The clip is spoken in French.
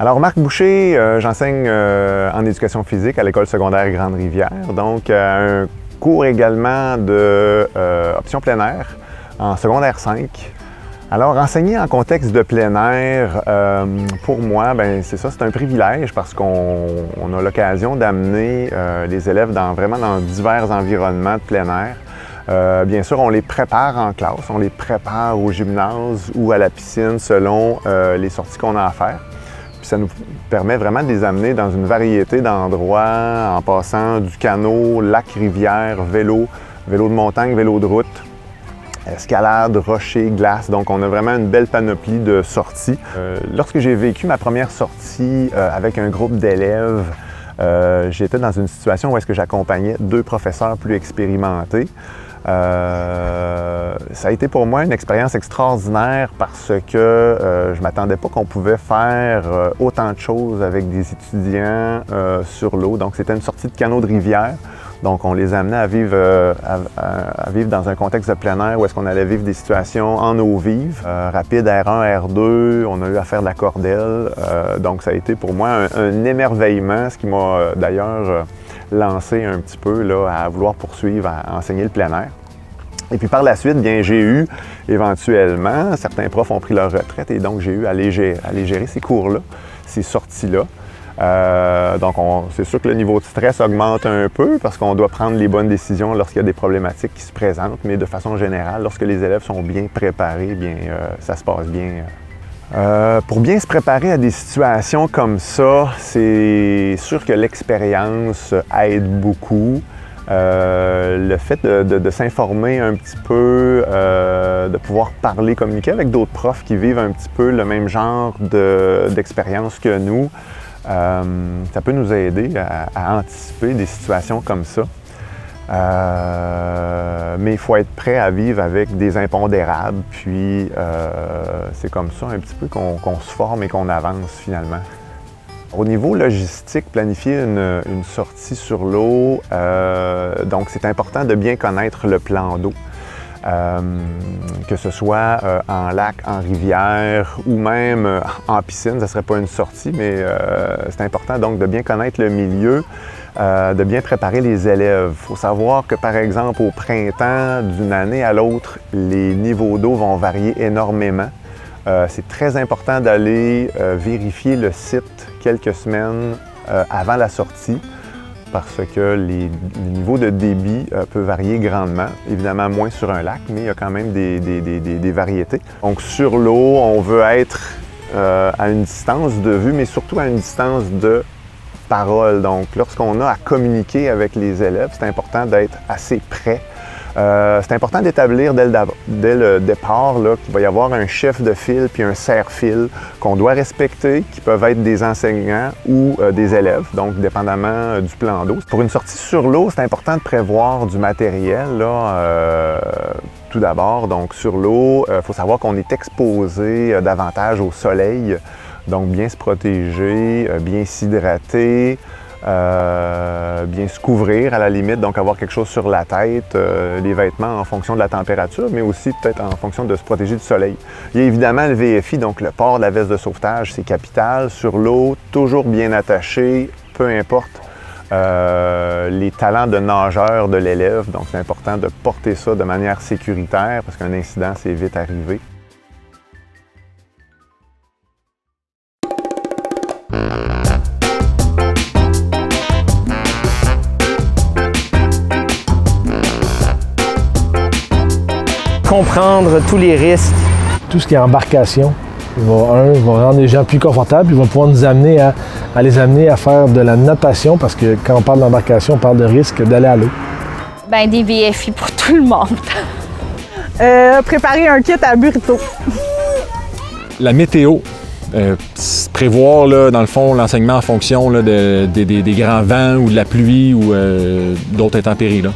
Alors, Marc Boucher, j'enseigne en éducation physique à l'école secondaire Grande-Rivière, donc un cours également de option plein air en secondaire 5. Alors, enseigner en contexte de plein air, pour moi, c'est ça, c'est un privilège parce qu'on a l'occasion d'amener les élèves vraiment dans divers environnements de plein air. Bien sûr, on les prépare en classe, on les prépare au gymnase ou à la piscine selon les sorties qu'on a à faire. Puis ça nous permet vraiment de les amener dans une variété d'endroits en passant du canot, lac, rivière, vélo, vélo de montagne, vélo de route, escalade, rocher, glace. Donc on a vraiment une belle panoplie de sorties. Lorsque j'ai vécu ma première sortie avec un groupe d'élèves, j'étais dans une situation où est-ce que j'accompagnais 2 professeurs plus expérimentés. Ça a été pour moi une expérience extraordinaire parce que je ne m'attendais pas qu'on pouvait faire autant de choses avec des étudiants sur l'eau. Donc c'était une sortie de canot de rivière. Donc on les amenait à vivre dans un contexte de plein air où est-ce qu'on allait vivre des situations en eau vive, rapide R1, R2, on a eu à faire de la cordelle. Donc ça a été pour moi un émerveillement, ce qui m'a d'ailleurs lancé un petit peu là, à vouloir poursuivre, à enseigner le plein air. Et puis par la suite, bien, j'ai eu éventuellement, certains profs ont pris leur retraite et donc j'ai eu à aller gérer ces cours-là, ces sorties-là. Donc c'est sûr que le niveau de stress augmente un peu parce qu'on doit prendre les bonnes décisions lorsqu'il y a des problématiques qui se présentent, mais de façon générale, lorsque les élèves sont bien préparés, bien, ça se passe bien. Pour bien se préparer à des situations comme ça, c'est sûr que l'expérience aide beaucoup. Le fait de s'informer un petit peu, de pouvoir parler, communiquer avec d'autres profs qui vivent un petit peu le même genre d'expérience que nous, ça peut nous aider à anticiper des situations comme ça. Mais il faut être prêt à vivre avec des impondérables, puis c'est comme ça un petit peu qu'on se forme et qu'on avance finalement. Au niveau logistique, planifier une sortie sur l'eau, donc c'est important de bien connaître le plan d'eau. Que ce soit en lac, en rivière ou même en piscine, ça ne serait pas une sortie, mais c'est important donc de bien connaître le milieu, de bien préparer les élèves. Il faut savoir que par exemple au printemps, d'une année à l'autre, les niveaux d'eau vont varier énormément. C'est très important d'aller vérifier le site quelques semaines avant la sortie parce que les niveaux de débit peuvent varier grandement. Évidemment, moins sur un lac, mais il y a quand même des variétés. Donc, sur l'eau, on veut être à une distance de vue, mais surtout à une distance de parole. Donc, lorsqu'on a à communiquer avec les élèves, c'est important d'être assez près. C'est important d'établir dès le départ qu'il va y avoir un chef de file puis un serre-file qu'on doit respecter, qui peuvent être des enseignants ou des élèves, donc dépendamment du plan d'eau. Pour une sortie sur l'eau, c'est important de prévoir du matériel. Tout d'abord, donc sur l'eau, il faut savoir qu'on est exposé davantage au soleil, donc bien se protéger, bien s'hydrater. Bien se couvrir à la limite, donc avoir quelque chose sur la tête, les vêtements en fonction de la température, mais aussi peut-être en fonction de se protéger du soleil. Il y a évidemment le VFI, donc le port de la veste de sauvetage, c'est capital. Sur l'eau, toujours bien attaché, peu importe les talents de nageur de l'élève, donc c'est important de porter ça de manière sécuritaire parce qu'un incident, c'est vite arrivé. Comprendre tous les risques. Tout ce qui est embarcation, va rendre les gens plus confortables, il va pouvoir nous amener à les amener à faire de la natation, parce que quand on parle d'embarcation, on parle de risque d'aller à l'eau. Des VFI pour tout le monde. Préparer un kit à burrito. La météo. Prévoir, là, dans le fond, l'enseignement en fonction là, des grands vents ou de la pluie ou d'autres intempéries. Là.